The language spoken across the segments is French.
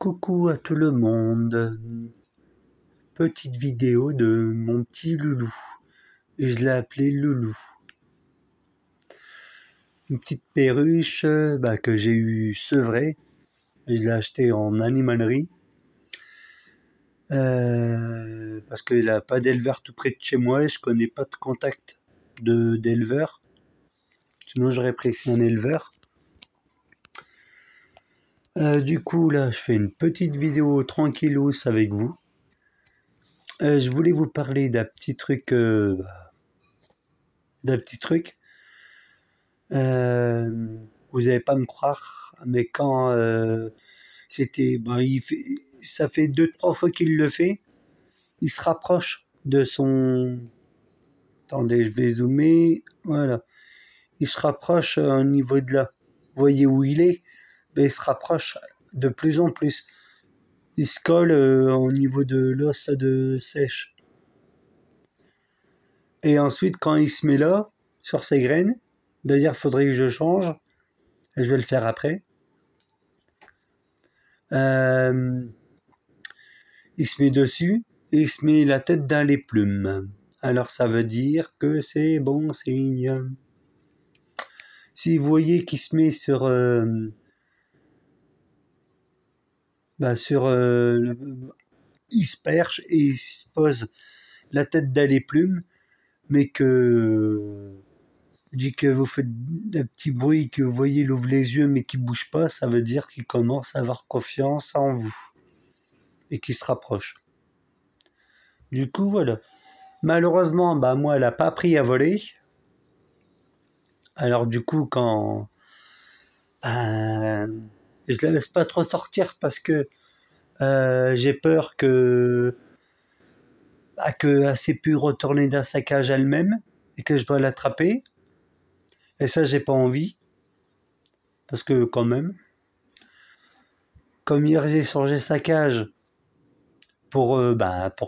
Coucou à tout le monde. Petite vidéo de mon petit loulou. Et je l'ai appelé Loulou. Une petite perruche que j'ai eu sevrée. Et je l'ai acheté en animalerie. Parce qu'il n'a pas d'éleveur tout près de chez moi et je connais pas de contact d'éleveur. Sinon j'aurais pris un éleveur. Du coup là je fais une petite vidéo tranquillos avec vous. Je voulais vous parler d'un petit truc. Vous n'allez pas me croire, mais quand ça fait 2-3 fois qu'il le fait, il se rapproche de son. Attendez, je vais zoomer. Voilà. Il se rapproche au niveau de là. Vous voyez où il est? Ben, il se rapproche de plus en plus. Il se colle au niveau de l'os de sèche. Et ensuite, quand il se met là, sur ses graines, d'ailleurs, il faudrait que je change. Et je vais le faire après. Il se met dessus et il se met la tête dans les plumes. Alors ça veut dire que c'est bon signe. Si vous voyez qu'il se met il se perche et il se pose la tête dans les plumes, mais que dit que vous faites un petit bruit, que vous voyez, il ouvre les yeux mais qu'il bouge pas, ça veut dire qu'il commence à avoir confiance en vous et qu'il se rapproche. Du coup, voilà. Malheureusement, moi, elle n'a pas appris à voler. Alors du coup, je la laisse pas trop sortir parce que j'ai peur que s'ait pu retourner dans sa cage elle-même et que je dois l'attraper. Et ça, j'ai pas envie. Parce que quand même, comme hier j'ai changé sa cage pour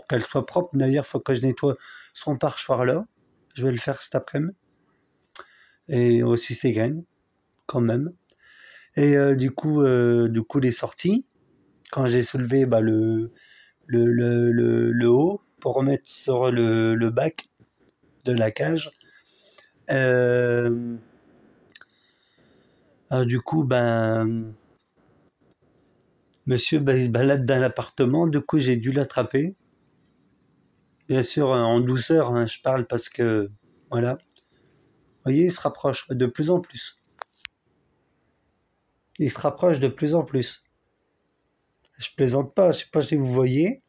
qu'elle soit propre. D'ailleurs, il faut que je nettoie son parchoir là. Je vais le faire cet après-midi. Et aussi ses graines, quand même. Et du coup, il est sorti. Quand j'ai soulevé le haut pour remettre sur le bac de la cage, du coup, monsieur il se balade dans l'appartement. Du coup, j'ai dû l'attraper. Bien sûr, en douceur, hein, je parle parce que, voilà. Vous voyez, il se rapproche de plus en plus. Il se rapproche de plus en plus. Je plaisante pas, je sais pas si vous voyez.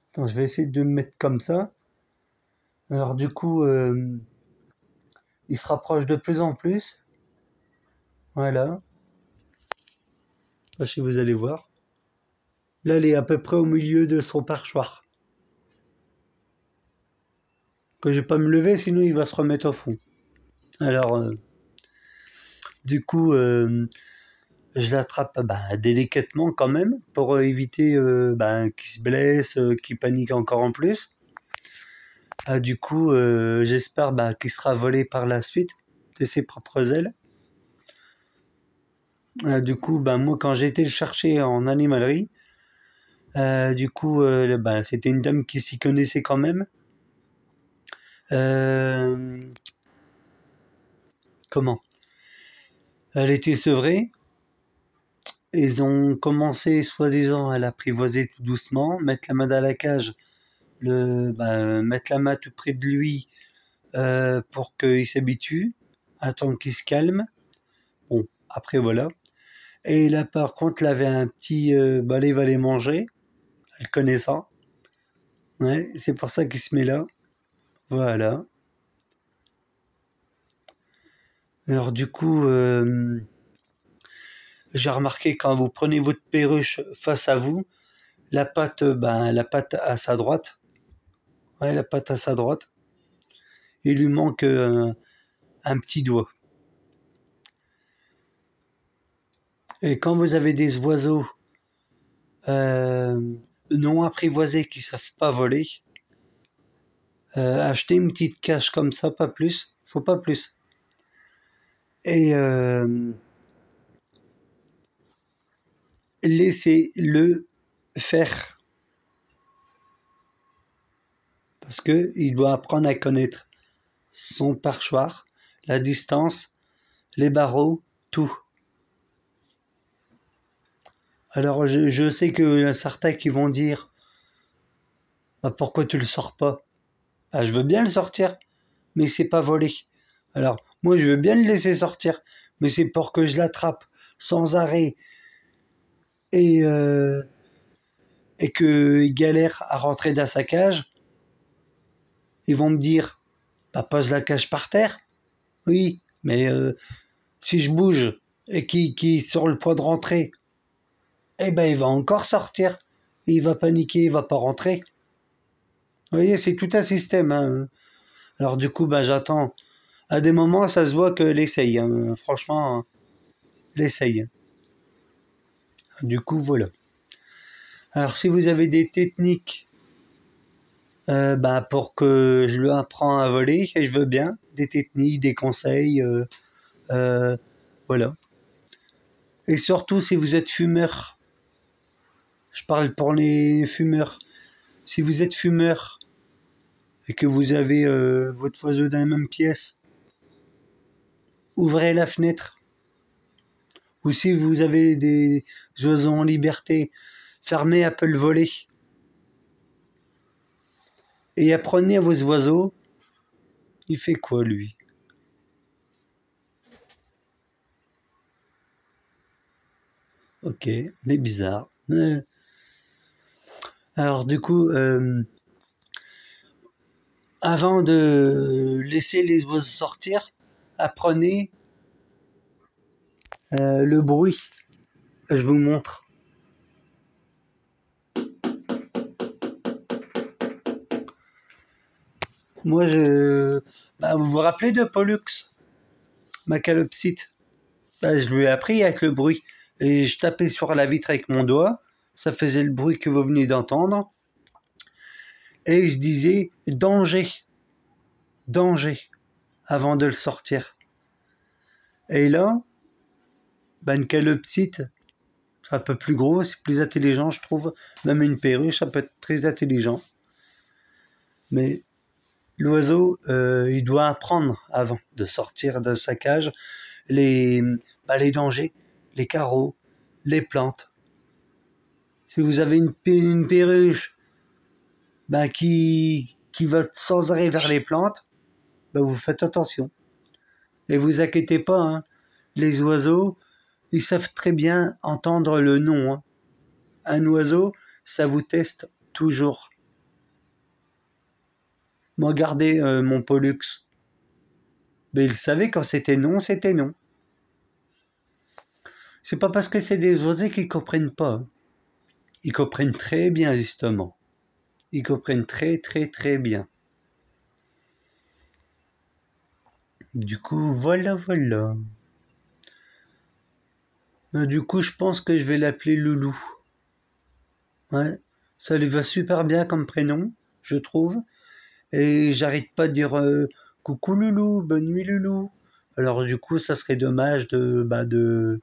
Attends, je vais essayer de me mettre comme ça. Alors du coup, il se rapproche de plus en plus. Voilà. Je sais pas si vous allez voir. Là, elle est à peu près au milieu de son perchoir. Que je vais pas me lever, sinon il va se remettre au fond. Alors, du coup, je l'attrape délicatement quand même pour éviter qu'il se blesse, qu'il panique encore en plus. Du coup, j'espère qu'il sera volé par la suite de ses propres ailes. Du coup, moi, quand j'ai été le chercher en animalerie, c'était une dame qui s'y connaissait quand même. Comment? Elle était sevrée. Ils ont commencé, soi-disant, à l'apprivoiser tout doucement, mettre la main dans la cage, mettre la main tout près de lui pour qu'il s'habitue, attendre qu'il se calme. Bon, après voilà. Et là, par contre, elle avait un petit balai va les manger. Elle connaît ça. Ouais, c'est pour ça qu'il se met là. Voilà. Alors du coup, j'ai remarqué quand vous prenez votre perruche face à vous, la patte à sa droite. Ouais, la patte à sa droite. Il lui manque un petit doigt. Et quand vous avez des oiseaux non apprivoisés qui savent pas voler, achetez une petite cage comme ça, pas plus. Faut pas plus. Et laissez-le faire. Parce qu'il doit apprendre à connaître son perchoir, la distance, les barreaux, tout. Alors je sais qu'il y a certains qui vont dire bah, pourquoi tu le sors pas? Bah, je veux bien le sortir, mais c'est pas volé. Alors moi je veux bien le laisser sortir, mais c'est pour que je l'attrape sans arrêt et, et qu'il galère à rentrer dans sa cage. Ils vont me dire bah, pose la cage par terre. Oui, mais si je bouge et qu'il sur le point de rentrer, eh ben il va encore sortir. Il va paniquer, il va pas rentrer. Vous voyez, c'est tout un système. Hein. Alors du coup, ben, j'attends. À des moments, ça se voit que l'essaye. Hein. Franchement, l'essaye. Du coup, voilà. Alors si vous avez des techniques ben, pour que je lui apprends à voler, et je veux bien, des techniques, des conseils, voilà. Et surtout si vous êtes fumeur, je parle pour les fumeurs, si vous êtes fumeur et que vous avez votre oiseau dans la même pièce, ouvrez la fenêtre. Ou si vous avez des oiseaux en liberté, fermez un peu le volet. Et apprenez à vos oiseaux, il fait quoi lui? Ok, il est bizarre. Alors du coup, avant de laisser les oiseaux sortir, apprenez le bruit. Je vous montre. Moi, vous vous rappelez de Pollux, ma calopsite? Je lui ai appris avec le bruit. Et je tapais sur la vitre avec mon doigt. Ça faisait le bruit que vous venez d'entendre. Et je disais danger, danger, avant de le sortir. Et là, une calopsite, c'est un peu plus gros, c'est plus intelligent, je trouve. Même une perruche, ça peut être très intelligent. Mais l'oiseau, il doit apprendre avant de sortir de sa cage les dangers, les carreaux, les plantes. Si vous avez une perruche qui va sans arrêt vers les plantes, vous faites attention. Et vous inquiétez pas, hein, les oiseaux, ils savent très bien entendre le nom. Hein. Un oiseau, ça vous teste toujours. Moi, regardez mon Pollux. Mais il savait quand c'était non, c'était non. C'est pas parce que c'est des oiseaux qu'ils comprennent pas. Hein. Ils comprennent très bien, justement. Ils comprennent très, très, très bien. Du coup, voilà. Du coup, je pense que je vais l'appeler Loulou. Ouais, ça lui va super bien comme prénom, je trouve. Et j'arrête pas de dire coucou Loulou, bonne nuit Loulou. Alors du coup, ça serait dommage de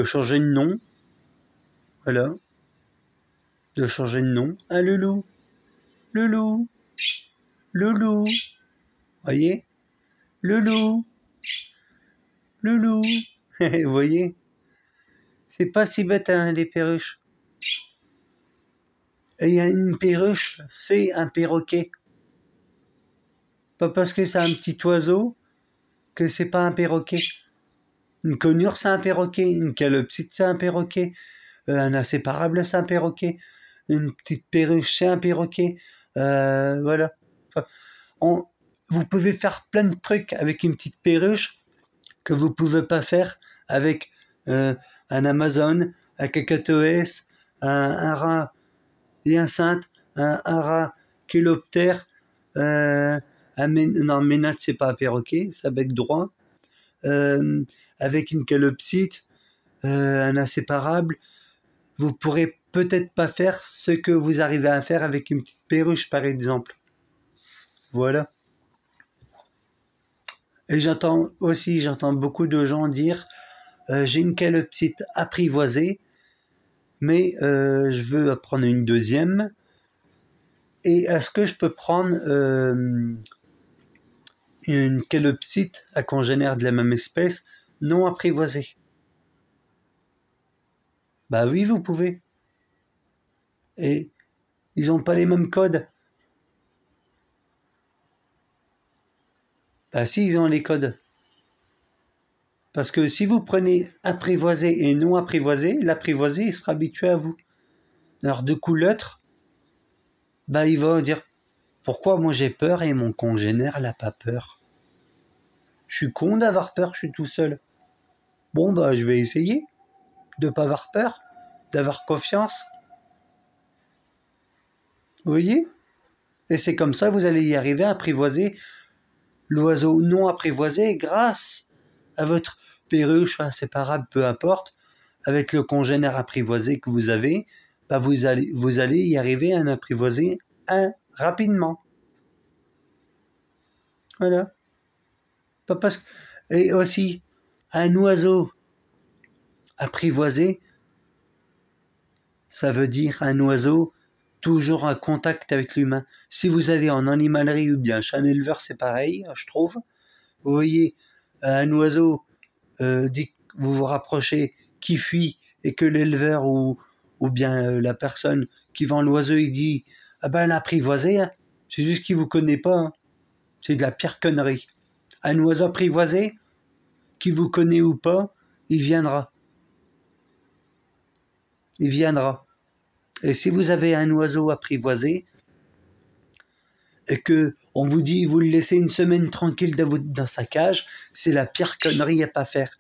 changer de nom. Voilà, de changer de nom. Ah Loulou, Loulou, Loulou. Voyez, Loulou, Loulou. Vous voyez, c'est pas si bête hein, les perruches. Et il y a une perruche, c'est un perroquet. Pas parce que c'est un petit oiseau que c'est pas un perroquet. Une conure, c'est un perroquet. Une calopsite, c'est un perroquet. Un inséparable, c'est un perroquet. Une petite perruche, c'est un perroquet. Voilà. Vous pouvez faire plein de trucs avec une petite perruche que vous pouvez pas faire avec un Amazon, un cacatoès, un rat hyacinthe, un rat culoptère, non, ménade, c'est pas un perroquet, ça bec droit, avec une calopsite, un inséparable, vous pourrez peut-être pas faire ce que vous arrivez à faire avec une petite perruche, par exemple. Voilà. Et j'entends beaucoup de gens dire j'ai une calopsite apprivoisée, mais je veux prendre une deuxième. Et est-ce que je peux prendre une calopsite à congénère de la même espèce non apprivoisée? Bah oui, vous pouvez. Et ils n'ont pas les mêmes codes. Bah si, ils ont les codes. Parce que si vous prenez apprivoisé et non apprivoisé, l'apprivoisé, il sera habitué à vous. Alors du coup, l'autre, bah il va dire, pourquoi moi j'ai peur et mon congénère n'a pas peur? Je suis con d'avoir peur, je suis tout seul. Bon bah je vais essayer de ne pas avoir peur, d'avoir confiance. Vous voyez? Et c'est comme ça que vous allez y arriver à apprivoiser l'oiseau non apprivoisé grâce à votre perruche inséparable, peu importe, avec le congénère apprivoisé que vous avez, bah vous allez y arriver à en apprivoiser un rapidement. Voilà. Pas parce que... Et aussi, un oiseau apprivoisé, ça veut dire un oiseau toujours en contact avec l'humain. Si vous allez en animalerie ou bien chez un éleveur, c'est pareil, je trouve. Vous voyez un oiseau, dès que vous vous rapprochez, qui fuit, et que l'éleveur ou bien la personne qui vend l'oiseau, il dit « Ah ben, l'apprivoisé, hein. C'est juste qu'il ne vous connaît pas. Hein. C'est de la pire connerie. Un oiseau apprivoisé, qui vous connaît ou pas, il viendra. Il viendra. Et si vous avez un oiseau apprivoisé, et que on vous dit vous le laissez une semaine tranquille dans sa cage, c'est la pire connerie à pas faire.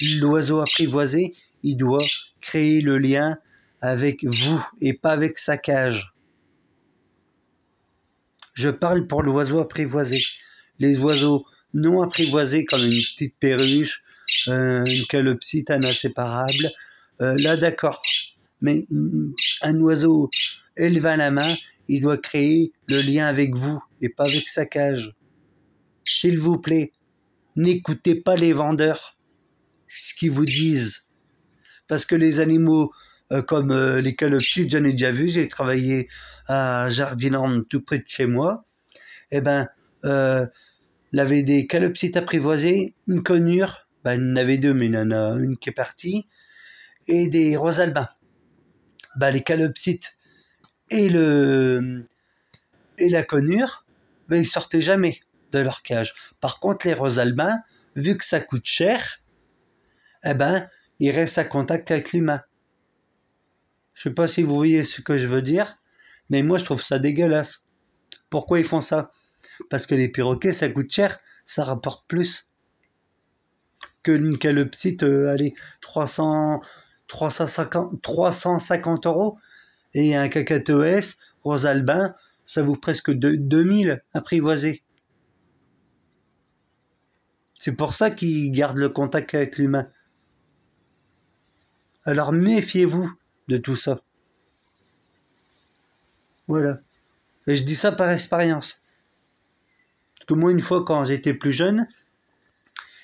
L'oiseau apprivoisé, il doit créer le lien avec vous et pas avec sa cage. Je parle pour l'oiseau apprivoisé. Les oiseaux non apprivoisés comme une petite perruche, une calopsite, un inséparable, là d'accord. Mais un oiseau élevé à la main, il doit créer le lien avec vous et pas avec sa cage. S'il vous plaît, n'écoutez pas les vendeurs, ce qu'ils vous disent. Parce que les animaux comme les calopsites, j'en ai déjà vu, j'ai travaillé à Jardiland tout près de chez moi. Eh ben, il avait des calopsites apprivoisées, une conure, ben, il y en avait deux, mais il y en a une qui est partie, et des rosalbins. Ben, les calopsites et la conure, ben, ils sortaient jamais de leur cage. Par contre, les rosalbins, vu que ça coûte cher, eh ben, ils restent à contact avec l'humain. Je sais pas si vous voyez ce que je veux dire, mais moi je trouve ça dégueulasse. Pourquoi ils font ça? Parce que les perroquets, ça coûte cher, ça rapporte plus que une calopsite, allez, 350 €, et un cacatoès, rosalbin, ça vaut presque 2000 apprivoisés. C'est pour ça qu'ils gardent le contact avec l'humain. Alors méfiez-vous de tout ça. Voilà. Et je dis ça par expérience. Parce que moi, une fois, quand j'étais plus jeune,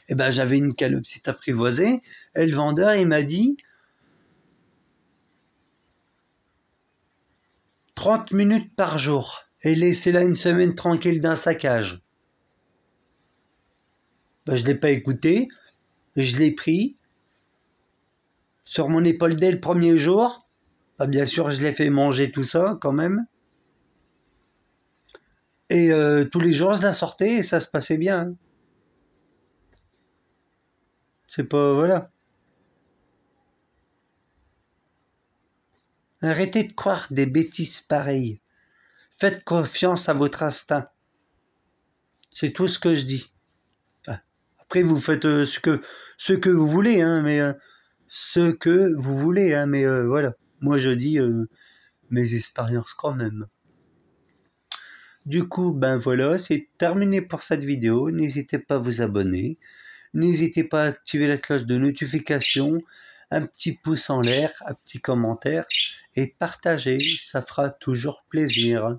eh ben, j'avais une calopsite apprivoisée, et le vendeur, il m'a dit 30 minutes par jour, et laissez-la une semaine tranquille dans sa cage. Ben, je ne l'ai pas écouté, je l'ai pris sur mon épaule dès le premier jour. Ben, bien sûr, je l'ai fait manger tout ça, quand même. Et tous les jours, je la sortais, et ça se passait bien. C'est pas... Voilà. Arrêtez de croire des bêtises pareilles. Faites confiance à votre instinct. C'est tout ce que je dis. Après, vous faites ce que vous voulez, hein, mais ce que vous voulez, hein, mais voilà. Moi, je dis mes expériences quand même. Du coup, ben voilà, c'est terminé pour cette vidéo. N'hésitez pas à vous abonner. N'hésitez pas à activer la cloche de notification, un petit pouce en l'air, un petit commentaire et partager, ça fera toujours plaisir.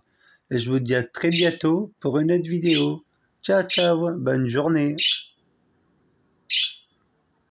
Et je vous dis à très bientôt pour une autre vidéo. Ciao, ciao, bonne journée.